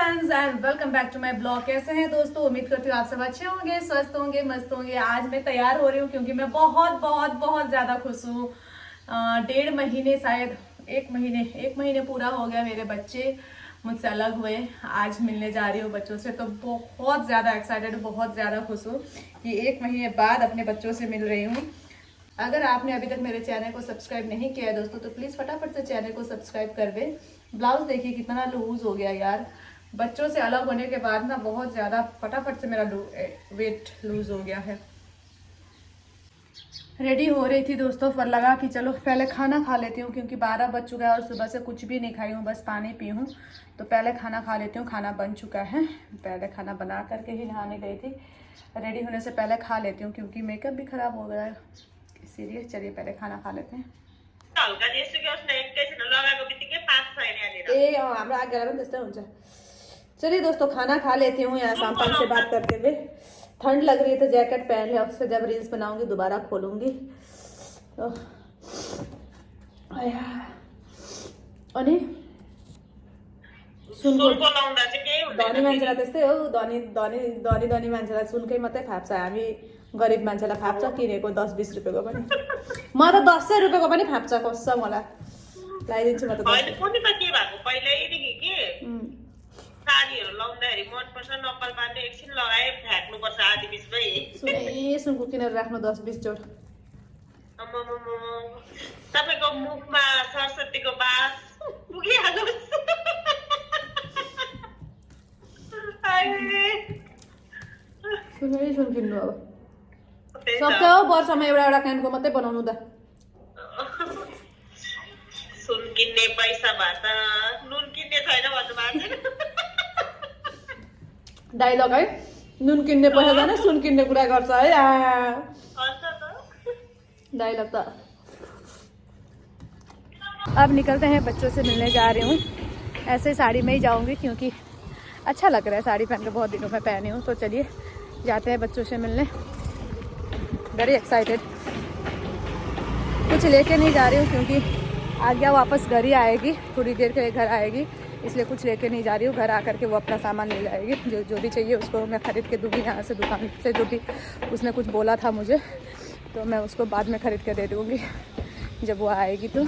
Friends and welcome back to my blog. कैसे हैं दोस्तों? उम्मीद करती हूँ आप सब अच्छे होंगे, स्वस्थ होंगे, मस्त होंगे। आज मैं तैयार हो रही हूँ क्योंकि मैं बहुत बहुत बहुत ज्यादा खुश हूँ। 1.5 महीने, शायद 1 महीने पूरा हो गया मेरे बच्चे मुझसे अलग हुए। आज मिलने जा रही हूँ बच्चों से, तो बहुत ज्यादा एक्साइटेड हूँ, बहुत ज्यादा खुश हूँ कि 1 महीने बाद अपने बच्चों से मिल रही हूँ। अगर आपने अभी तक मेरे चैनल को सब्सक्राइब नहीं किया है दोस्तों, तो प्लीज फटाफट से चैनल को सब्सक्राइब कर दे। ब्लाउज देखिए कितना लूज हो गया यार। बच्चों से अलग होने के बाद ना बहुत ज्यादा फटाफट से मेरा वेट लूज हो गया है। रेडी हो रही थी दोस्तों, पर लगा कि चलो पहले खाना खा लेती हूँ क्योंकि 12 बज चुका है और सुबह से कुछ भी नहीं खाई हूँ, बस पानी पी हूँ। तो पहले खाना खा लेती हूँ। खाना बन चुका है, पहले खाना बना करके ही नहाने गई थी। रेडी होने से पहले खा लेती हूँ क्योंकि मेकअप भी खराब हो गया है, इसीलिए चलिए पहले खाना खा लेते हैं। ए हमरा आगे पनि त्यस्तै हुन्छ। चलिए दोस्तों खाना खा लेती हूँ यहाँ शाम से बात करते हुए। ठंड लग रही है तो जैकेट पहन लिया, उससे जब रील्स बनाऊंगी दोबारा खोलूंगी। तो अनि धनी मान्छेलाई त्यस्तै हो, धनी मान्छेलाई सुनकै मात्रै फाप्छ। हामी गरिब मान्छेलाई फाप्छ किनेको 10-20 रुपियाँको पनि। म त 10 रुपियाँको पनि फाप्छ कस्छ मलाई। लगाइदिन्छु म त। साडीहरु लाउँदाखेरि मन पर्छ, नक्कल बाँध्ने एकछिन लगाए फ्याक्नु पर्छ आधी बिचमै। सुनको किनेर राख्नु 10-20 जोड। तपाईको मुखमा सरस्वतीको बास पुगिहालोस्। सुन किन्नु अब सक्छ हो, वर्षमा एउटा कानको मात्रै बनाउनु त। सुन किन्ने पैसा भए त नुन किन्ने छैन भन्नु भएको छैन डाइलग है, नुन किन्ने पैसा छैन सुन किन्ने कुरा गर्छ है। डाइलग त। अब निकलते हैं, बच्चों से मिलने जा रही हूँ। ऐसे साड़ी में ही जाऊंगी क्योंकि अच्छा लग रहा है, साड़ी पहन के बहुत दिनों में पहनी हूँ। तो चलिए जाते हैं बच्चों से मिलने। Very excited. कुछ लेके नहीं जा रही हूँ क्योंकि आज्ञा वापस घर ही आएगी, थोड़ी देर के लिए घर आएगी, इसलिए कुछ लेके नहीं जा रही हूँ। घर आकर के वो अपना सामान ले जाएगी, जो भी चाहिए उसको मैं ख़रीद के दूँगी यहाँ से, दुकान से। जो भी उसने कुछ बोला था मुझे, तो मैं उसको बाद में ख़रीद के दे दूँगी जब वो आएगी। तो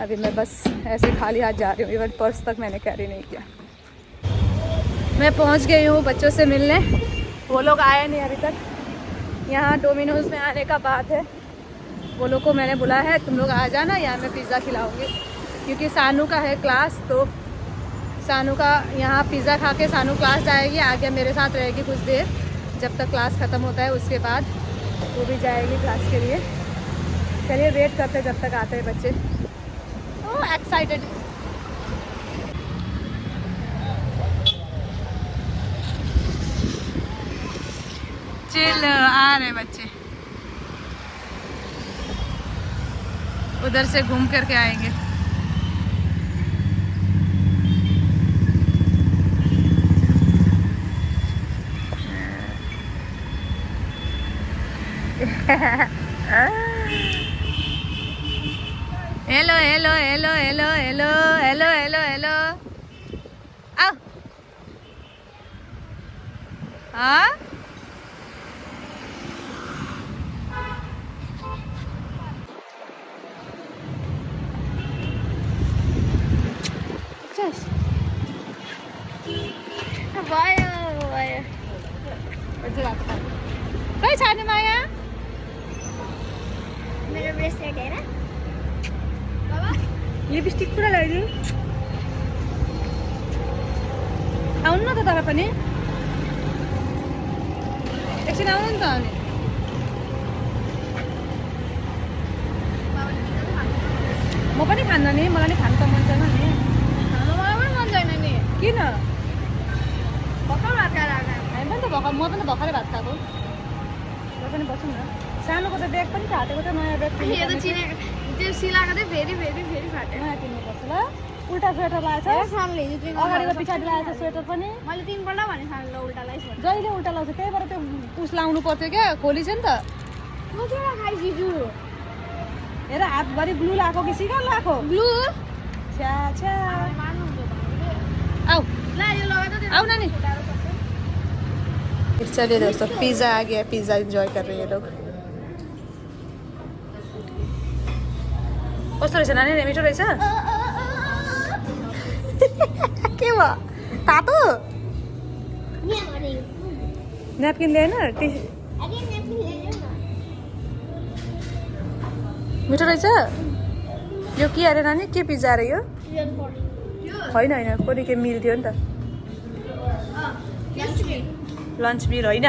अभी मैं बस ऐसे खाली हाथ जा रही हूँ, इवन पर्स तक मैंने कैरी नहीं किया। मैं पहुँच गई हूँ बच्चों से मिलने। वो लोग आए नहीं अभी तक। यहाँ डोमिनोज़ में आने का बात है, वो लोग को मैंने बोला है तुम लोग आ जाना, यहाँ मैं पिज़्ज़ा खिलाऊंगी क्योंकि सानू का है क्लास। तो सानू का यहाँ पिज़्ज़ा खा के सानू क्लास जाएगी, आगे मेरे साथ रहेगी कुछ देर जब तक क्लास ख़त्म होता है। उसके बाद वो भी जाएगी क्लास के लिए। चलिए वेट करते जब तक आते हैं बच्चे। Oh excited. चल आ रहे बच्चे, उधर से घूम करके आएंगे। Hello hello hello hello hello hello hello hello आओ। हाँ कहीं छाने माया मेरो ब्रेसलेट हेर बाबा, लिपस्टिक पुरा लगाइदिनु। आउनु न त तपाईँ पनि, एकछिन आउनु नि त। अनि म पनि खान्न नि, मलाई नि खानु त मन छैन नि। मलाई पनि मन छैन नि। किन? भर्खर भात खाएर आएको। हामी पनि त भर्खर, म पनि त भर्खरै भात खाएको। र पनि बसौँ न। सानोको त ब्याग पनि फाटेको छ, नयाँ ब्याग यो त चिनेको, त्यो सिलाएको चाहिँ फेरि फाट्यो। नयाँ किन्नुपर्छ ल। उल्टा स्वेटर लगाएछ, सानले हिजो चाहिँ अगाडिको पछाडि लगाएछ स्वेटर पनि। मैले 3 पल्ट भने सानले उल्टा लगाइस्। जहिले उल्टा लगाउँछ, त्यही भएर त्यो पुस लाउनु पर्थ्यो क्या, खोली छ नि त। म के खाइसिजु हेर हातभरि ब्लू लगाएको कि सिगा लगाएको? ब्लू छ्या छ्या। मान्नुहुन्छ भने आऊ ला यो खाओ नानी। चलिए दोस्तों पिज़्ज़ा आ गया, पिज़्ज़ा एंजॉय कर रही है लोग। कस्तो रहेछ नानी, मिठो रहेछ? के भयो तातो? न्यापकिन ल्याएन? मिठो रहेछ? यो के अरे नानी, के पिज्जा अरे यो? होइन होइन, कुनै के मिल थियो नि त। लन्च मिल होइन।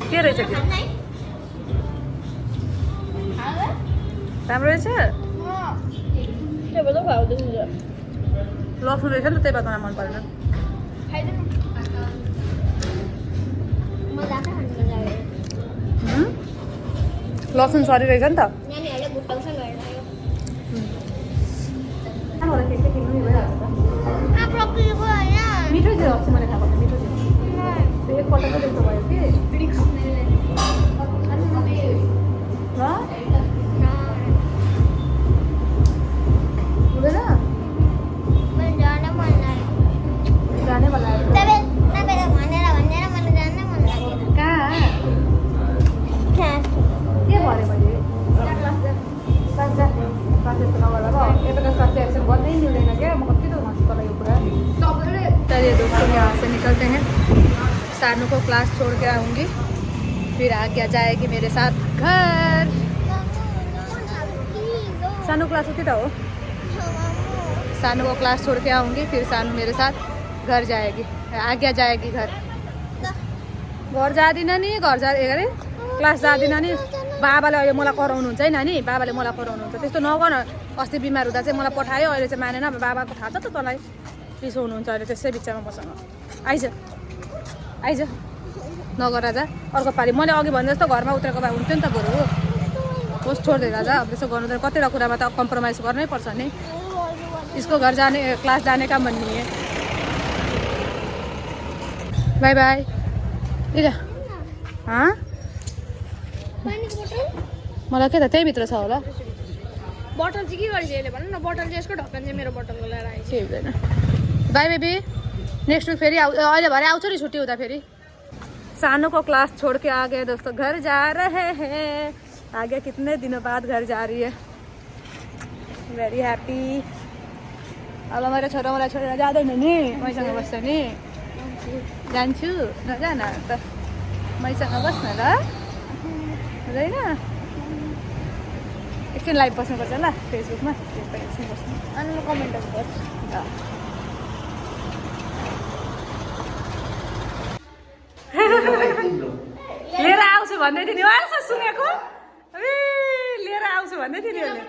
के रहेछ त्यो? राम्रो रहेछ? लसुन रहेछ नि त, त्यही भएर मलाई मन परेन। लसुन सरी रहेछ नि त। मिठो थियो अस्ति मैले खाएको, मिठो थियो। एकपल्ट चाहिँ त्यस्तो भयो कि ल हुँदैन जाने वाला है। कहाँ के भरे मैले जस्तो नगर यता स्वास्थ्य एक्सन गर्नै मिल्दैन क्या। म कति त भन्छु तँलाई यो कुरा। चलिए दोस्तों यहाँ से निकलते हैं। सानू को क्लास छोड़ के आऊँगी, फिर आगे जाएगी मेरे साथ घर। सानू क्लास होती था वो। सानू को क्लास छोड़ के आऊँगी, फिर सानू मेरे साथ घर जाएगी, आगे जाएगी घर। घर जाँदिनँ नि, घर जा अरे क्लास जाँदिनँ नि। बाबाले अहिले मलाई कराउनुहुन्छ है नानी, बाबाले मलाई कराउनुहुन्छ। त्यस्तो नगर न। अस्ति बिमार हुँदा चाहिँ मलाई पठायो, अहिले चाहिँ मानेन। बाबाको थाहा छ त तँलाई, रिसाउनुहुन्छ अहिले त्यसै बिचमा मसँग। आइज आइज नगर राजा। अर्को पालि मैले अघि भने जस्तो घरमा उत्रेको भए हुन्थ्यो नि त बरु। होस् छोड्दै राजा, अब त्यसो गर्नु त कतिवटा कुरामा त कम्प्रोमाइज गर्नै पर्छ नि। इसको घर जाने क्लास जाने काम भन्ने है। By by. इला हाँ मलाई के त त्यहीभित्र छ होला। बोतल चाहिँ के गरेछ यसले भन्नु न? बोतल चाहिँ यसको ढक्कन चाहिँ मेरो बोतलको लिएर आएछ। केही हुँदैन। बाई बेबी, नेक्स्ट विक फेरि अहिले भरे आउँछु नि छुट्टी हुँदा फेरि। सानू को क्लास छोड़ के आ गए दोस्तों, घर जा रहे हैं। आगे कितने दिनों बाद घर जा रही है, वेरी हैप्पी। अब मेरो छोरा मलाई छोडेर जाँदैन नि, मैसँग बस्छ नि। जान्छु नजान त, मैसँग बस्न ल, हुँदैन? एकछिन लाइभ बस्नुपर्छ ल फेसबुकमा, एकछिन बस्नु अनि म कमेन्टहरू गर्छु। लिएर आउँछु भन्दै थियो नि, अहिले सुनेको। लिएर आउँछु भन्दै थियो नि उसले।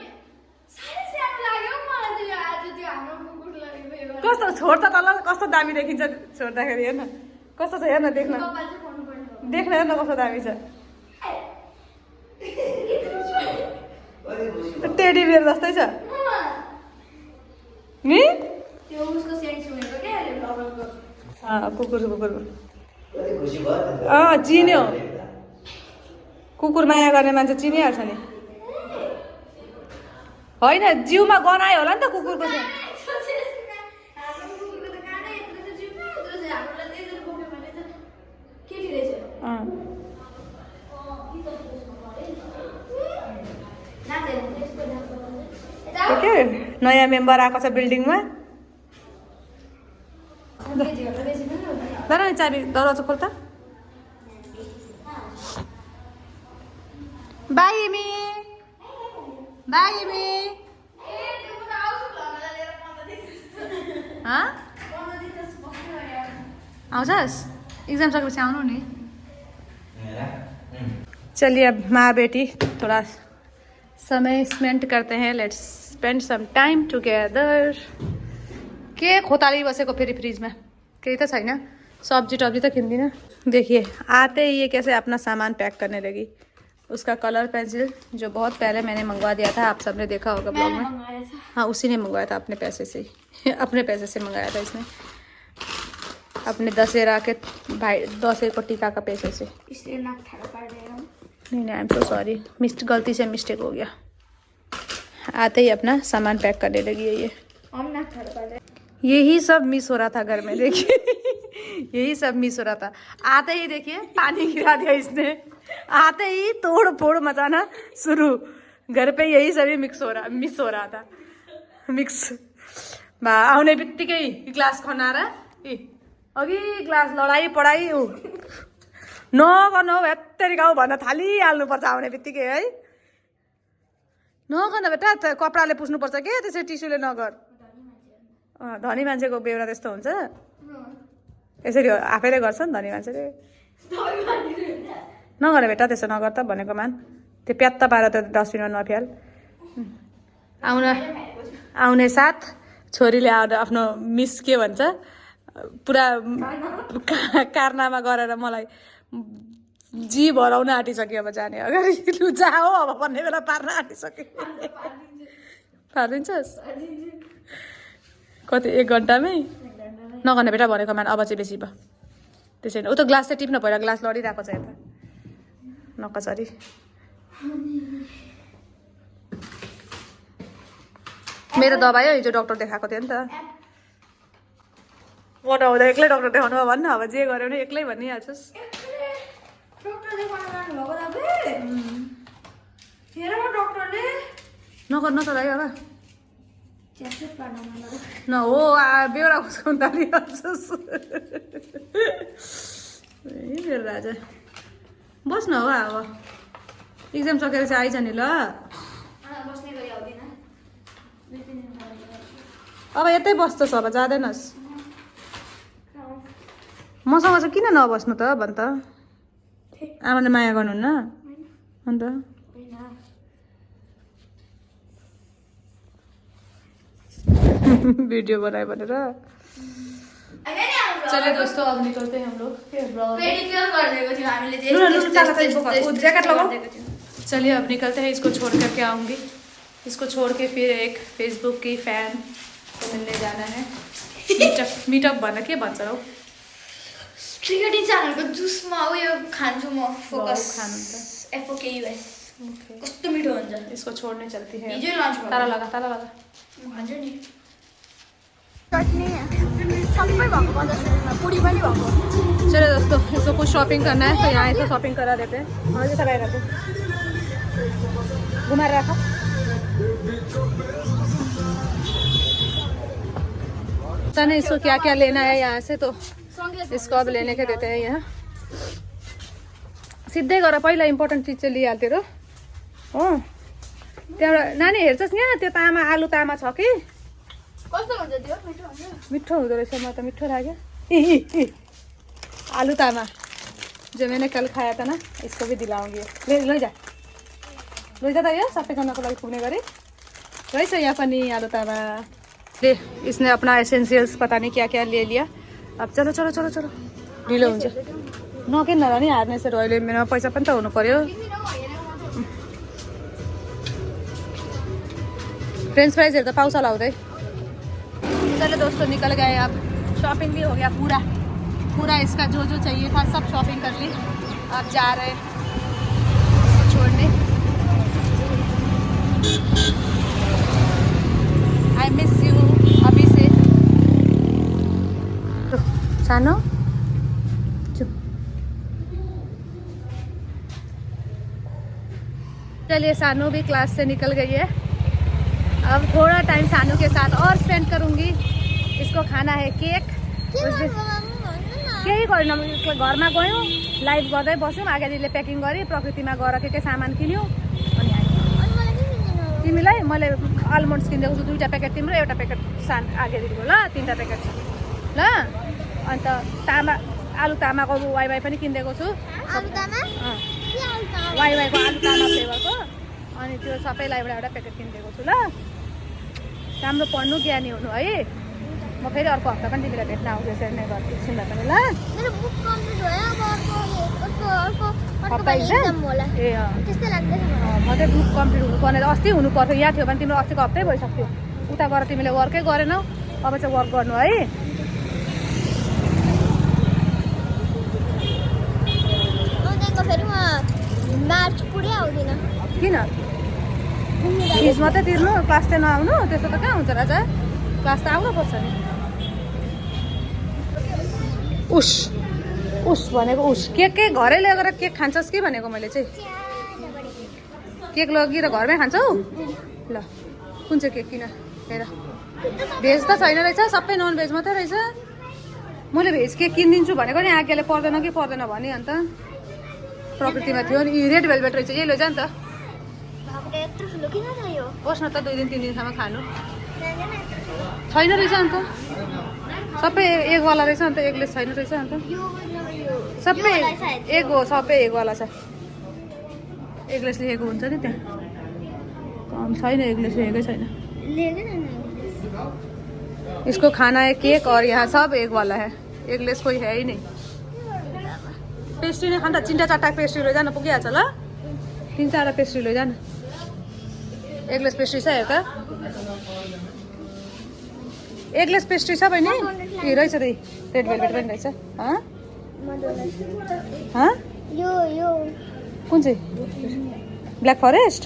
कस्तो छोड त तल कस्तो दामी देखिन्छ छोड्दाखेरि, हेर्न कस्तो छ, हेर्न देख्न देख्न हेर्न कस्तो दामी छ। टेडी बियर जस्तै छ नि। कुकुर कुकुर चिन्यो, कुकुर माया गर्ने मान्छे चिनिहाल्छ नि। होइन जिउमा गनायो होला नि त कुकुरको चाहिँ। के नयाँ मेम्बर आएको छ बिल्डिङमा। नि चाबी दरवाजा खोल त। बाई एमी, बाई एमी। आउँछस्? इक्जाम सकेपछि आउनु नि। चलिए अब माँ बेटी थोड़ा समय स्पेंड करते हैं। Let's spend some time together. के खोताली बसेको फेरि फ्रिजमा केही त छैन, सब्जी टब्जी तो किन्दिनँ। देखिए आते ही ये कैसे अपना सामान पैक करने लगी। उसका कलर पेंसिल जो बहुत पहले मैंने मंगवा दिया था, आप सबने देखा होगा ब्लॉग में। हाँ उसी ने मंगवाया था अपने पैसे से, अपने पैसे से मंगाया था इसने, अपने दशहरा के भाई दशहरा को टीका का पैसे से। इसलिए नाक ठाड़ा पड़ रहे हैं। नहीं आई एम सो सॉरी, गलती से मिस्टेक हो गया। आते ही अपना सामान पैक करने लगी है ये। हम ना खा पहले यही सब मिस हो रहा था घर में, देखिए यही सब मिस हो रहा था। आते ही देखिए पानी गिरा दिया इसने, आते ही तोड़ फोड़ मचाना शुरू। घर पे यही सभी मिस हो रहा था मिक्स बा। आउने बित्तिकै ग्लास खनाएर अघि ग्लास लडाई पढाइ ऊ नगर्नु हौ यत्तरी गाउँ भन्न थालिहाल्नुपर्छ आउने बित्तिकै है। नगर्न बेटा, कपडाले पुस्नुपर्छ के, त्यसरी टिस्युले नगर। धनी मान्छेको बेहोरा त्यस्तो हुन्छ, यसरी आफैले गर्छ नि धनी मान्छेले। नगर बेटा त्यसो नगर त भनेको मान, त्यो प्यात्त पारेर त डस्टबिनमा नफ्याल। आउने साथ छोरीले आफ्नो मिस के भन्छ पुरा कारनामा गरेर मलाई जी भराउन आँटिसक्यो। अब जाने अगाडि लु जाओ अब भन्ने बेला पार्न आँटिसक्यो। पारिदिन्छस् कति 1 घन्टामै? नगर्ने बेटा भनेको मान, अब चाहिँ बेसी भयो त्यसै उ त ग्लास चाहिँ टिप्न पर्यो, ग्लास लडिरहेको छ यता नकसरी। मेरो दबाई हो, हिजो डक्टर देखाएको थियो नि त। म नहुँदा एक्लै डक्टर देखाउनु भयो भन्न, अब जे गऱ्यो भने एक्लै भनिहाल्छस्। नगर न त दाइ अब न हो बेहोरा उसको थालिहाल्छस्। मेरो राजा बस्न हो अब, इक्जाम सकेर चाहिँ आइज नि ल। अब यतै बस्छस्, अब जाँदैनस्। मसँग चाहिँ किन नबस्नु त भन् त, आमाले माया गर्नुहुन्न अन्त। वीडियो बनायो भनेर। चलिए दोस्तों अब निकलते हैं हम लोग। जैकेट लगाओ। चलिए अब निकलते हैं, इसको छोड़ कर के आऊँगी। इसको छोड़ के फिर एक फेसबुक की फैन को मिलने जाना है। मीटअप भन्न के भन्छ रौ? क्रिकेटिङ च्यानलको जुसमा उयो खान्छु म। फोकस खानु त FOKUS कस्तो मिठो हुन्छ। इसको छोड़ने चलती है। हिजो लन्च भयो। ताला लगा ताला लगा। म खान्छु नि। चटनी सबै भएको बजारमा पुरी पनि भएको। चलो दोस्तों इसको कुछ शॉपिंग करना है तो यहाँ से शॉपिंग करा देते हैं। हाँ जैसा रहेगा तो घुमा रखा। पता नहीं इसको क्या क्या लेना है यहाँ से, तो इसको अब लेने के देते हैं यहाँ। सिधै गएर पहिला इम्पोर्टेन्ट चिज चाहिँ लिइहाल्थ्यो र हो। त्यहाँबाट नानी हेर्छस् यहाँ त्यो तामा, आलु तामा छ कि कस्तो हुन्छ त्यो? मिठो हुन्छ। मिठो हुँदो रहेछ, मलाई त मिठो लाग्यो। आलू तामा जो मैंने कल खाया था ना, इसको भी दिलाऊंगी। ले जा त यो सबै गर्नको लागि पुग्ने गरी रहेछ यहाँ पनि आलू तामा। ले इसने अपना एसेंशियल्स पता नहीं क्या क्या ले लिया। अब चलो चलो चलो चलो ढिलो हुन्छ। नकिन न नि हार्ने चाहिँ अहिले मेरोमा पैसा पनि त हुनु पर्यो। फ्रेंच फ्राइजहरू त पाउँछ होला हुँदै। चलो दोस्तों निकल गए, अब शॉपिंग भी हो गया पूरा इसका जो जो चाहिए था सब शॉपिंग कर ली। अब जा रहे इसको छोड़ने। आई मिस यू अभी से। तो सानो चुप। चलिए सानू भी क्लास से निकल गई है। अब थोड़ा टाइम सानू के साथ और स्पेंड करूँगी। इसको खाना है केक। केही गरेन, घरमा गयौँ लाइभ गर्दै बस्यौँ। आगाडीले प्याकिङ गरेँ, प्रकृतिमा गएर के सामान किन्यौँ अनि आयो। तिमीलाई मैले आलमन्ड्स किनिदिएको छु 2टा प्याकेट, तिम्रो एउटा प्याकेट आगाडीको ल 3टा प्याकेट छ ल। अन्त आलु तामाको वाइवाई पनि किनिदिएको छु। वाइवाईको आलु तामा फ्लेभरको, अनि त्यो सबैलाई एउटा प्याकेट किनिदिएको छु ल। राम्रो पढ्नु, ज्ञानी हुनु है। म फेरि अर्को हप्ता पनि तिमीलाई भेट्न आउँछु यसरी नै गर्छु नि ल। मेरो बुक कम्प्लिट भयो, अब अर्को हप्ता एक्जाम होला। ए त्यस्तै लाग्दैछ म चाहिँ बुक कम्प्लिट हुनुपर्ने अस्ति हुनु पर्थ्यो। यहाँ थियो भने तिम्रो अस्तिको हप्तै भइसक्थ्यो। उता गएर तिमीले वर्कै गरेनौ, अब चाहिँ वर्क गर्नु है। फेरि म मार्च पुरै आउँदिनँ। किन फिज मात्रै तिर्नु, क्लास 10 आउनु, त्यस्तो त कहाँ हुन्छ राजा? क्लास त आउनुपर्छ नि। उस उस भनेको उस केक घरै लगेर केक खान्छस् कि भनेको मैले चाहिँ। केक लगेर घरमै खान्छौ? ल कुन चाहिँ केक किन हेर। भेज त छैन रहेछ, सबै नन भेज मात्रै रहेछ। मैले भेज केक किनिदिन्छु भनेको नि आज्ञाले पर्दैन कि पर्दैन भने अन्त प्रकृतिमा थियो नि। रेड भेलभेट रहेछ, यही लैजा नि त। बस्न त 2 दिन 3 दिनसम्म खानु छैन रहेछ अन्त। सबै एगवाला रहेछ अन्त, एगलेस छैन रहेछ अन्त। सबै एग हो, सबै एगवाला छ। एगलेस लेखेको हुन्छ नि त्यहाँ, कम छैन एगलेस लेखेकै छैन। इसको खाना है केक और यहाँ सब एग वाला है, एगलेस कोई है ही नहीं। पेस्ट्री नै खान्छ, 3-4टा पेस्ट्री लैजा न, पुगिहाल्छ ल। 3-4 पेस्ट्री लैजा न। एगलेस पेस्ट्री छ हेर त। एगलेस पेस्ट्री छ बहिनी? ए रहेछ त्यही, रेड भेलभेट पनि रहेछ। यो कुन चाहिँ? Black forest?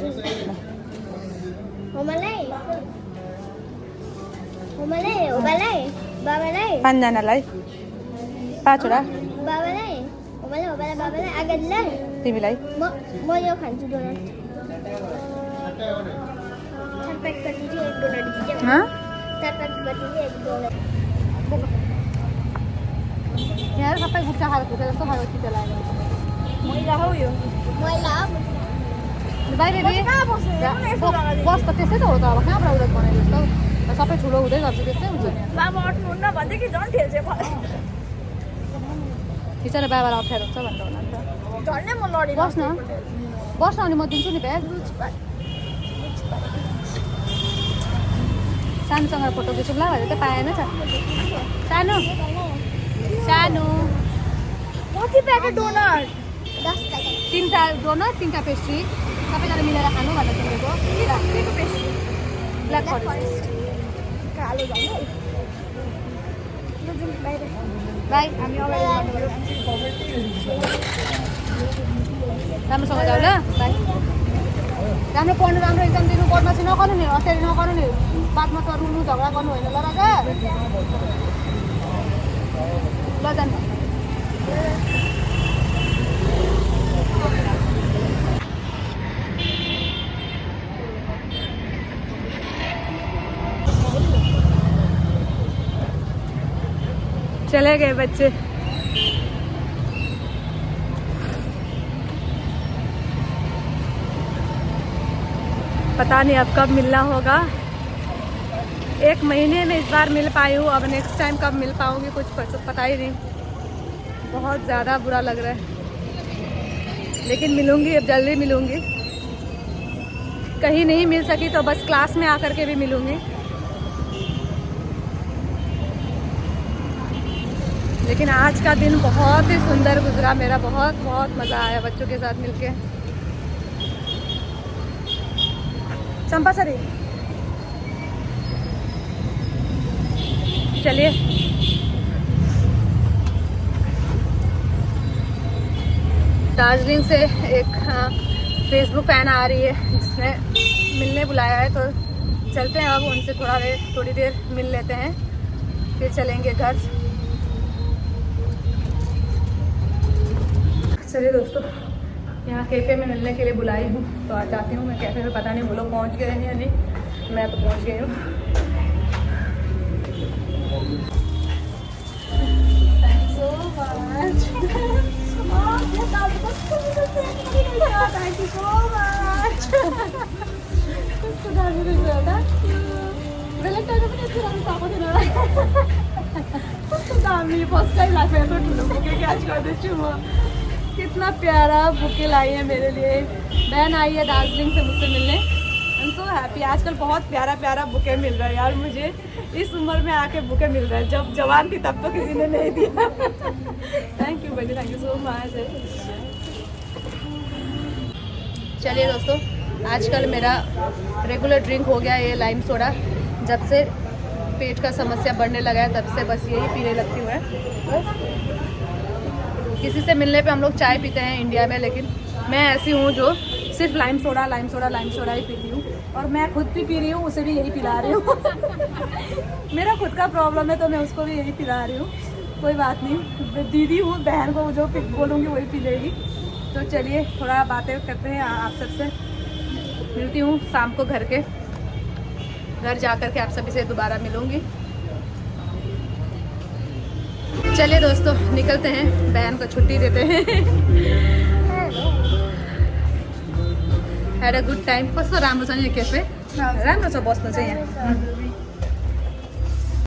5जनालाई 5वटा। तिमीलाई? म यो खान्छु डोनट। यहाँ सबै गुट्का खाएको थियो जस्तो खाएको चित्त लाग्यो। मैला हो यो, मैला हो। बाहिर बस त त्यस्तै त हो त। अब कहाँबाट उदत बनायो जस्तो सबै ठुलो हुँदै गर्छ, त्यस्तै हुन्छ नि। बाबा अट्नुहुन्न भन्दै कि झन् ठेल्छ। बिचरा बाबालाई अप्ठ्यारो हुन्छ भनेर होला नि त। झन्डै म लडी बस्न अनि म दिन्छु नि ब्याग। सानोसँग फोटो खिचौँला भनेर त पाएन छ। सानो सानो कति प्याकेट डोनट? 10 प्याकेट। 3टा डोनट, 3टा पेस्ट्री, सबैजना मिलेर खानु भनेर सोधेको। केको पेस्ट्री? Black forest. कालो झन् है। बाई, हामी अगाडि राम्रोसँग जाऊ ल। बाई। राम्रो पढ्नु, राम्रो इक्जाम दिनु, बदमासी नगर्नु नि, अत्यारी नगर्नु नि, बादमा त रुनु झगडा गर्नु होइन ल राजा। ल जानु। चले गए बच्चे। पता नहीं अब कब मिलना होगा। 1 महीने में इस बार मिल पाई हूँ, अब नेक्स्ट टाइम कब मिल पाऊँगी कुछ पता ही नहीं। बहुत ज़्यादा बुरा लग रहा है, लेकिन मिलूँगी, अब जल्दी मिलूँगी। कहीं नहीं मिल सकी तो बस क्लास में आकर के भी मिलूँगी। लेकिन आज का दिन बहुत ही सुंदर गुजरा मेरा, बहुत मज़ा आया बच्चों के साथ मिलके। चंपा सरी चलिए। दार्जिलिंग से एक फेसबुक फैन आ रही है जिसने मिलने बुलाया है, तो चलते हैं अब उनसे थोड़ी देर मिल लेते हैं, फिर चलेंगे घर। चलिए दोस्तों, यहाँ कैफ़े में मिलने के लिए बुलाई हूँ, तो आ जाती हूँ मैं कैफ़े में। पता नहीं वो लोग पहुँच गए हैं या नहीं, मैं तो पहुँच गई हूँ। कितना प्यारा बुके लाई है मेरे लिए। बहन आई है दार्जिलिंग से मुझसे मिलने। I am so happy. आजकल बहुत प्यारा बुके मिल रहा है यार मुझे। इस उम्र में आके बुके मिल रहा है, जब जवान थी तब तो किसी ने नहीं दिया। थैंक यू बनी, थैंक यू सो मच। चलिए दोस्तों, आजकल मेरा रेगुलर ड्रिंक हो गया ये लाइम सोडा। जब से पेट का समस्या बढ़ने लगा है तब से बस यही पीने लगती हूँ मैं। किसी से मिलने पे हम लोग चाय पीते हैं इंडिया में, लेकिन मैं ऐसी हूँ जो सिर्फ लाइम सोडा ही पीती हूँ। और मैं खुद भी पी रही हूँ, उसे भी यही पिला रही हूँ। मेरा खुद का प्रॉब्लम है तो मैं उसको भी यही पिला रही हूँ। कोई बात नहीं, दीदी हूँ, बहन को जो बोलूँगी वही पी लेगी। तो चलिए थोड़ा बातें करते हैं, आप सबसे मिलती हूँ शाम को घर जा कर के आप सभी से दोबारा मिलूँगी। चलिए दोस्तों निकलते हैं, बहन को छुट्टी देते हैं। Had a good time. कस्तो राम्रो छ नि यो क्याफे, राम्रो छ, बस्नु चाहिँ यहाँ।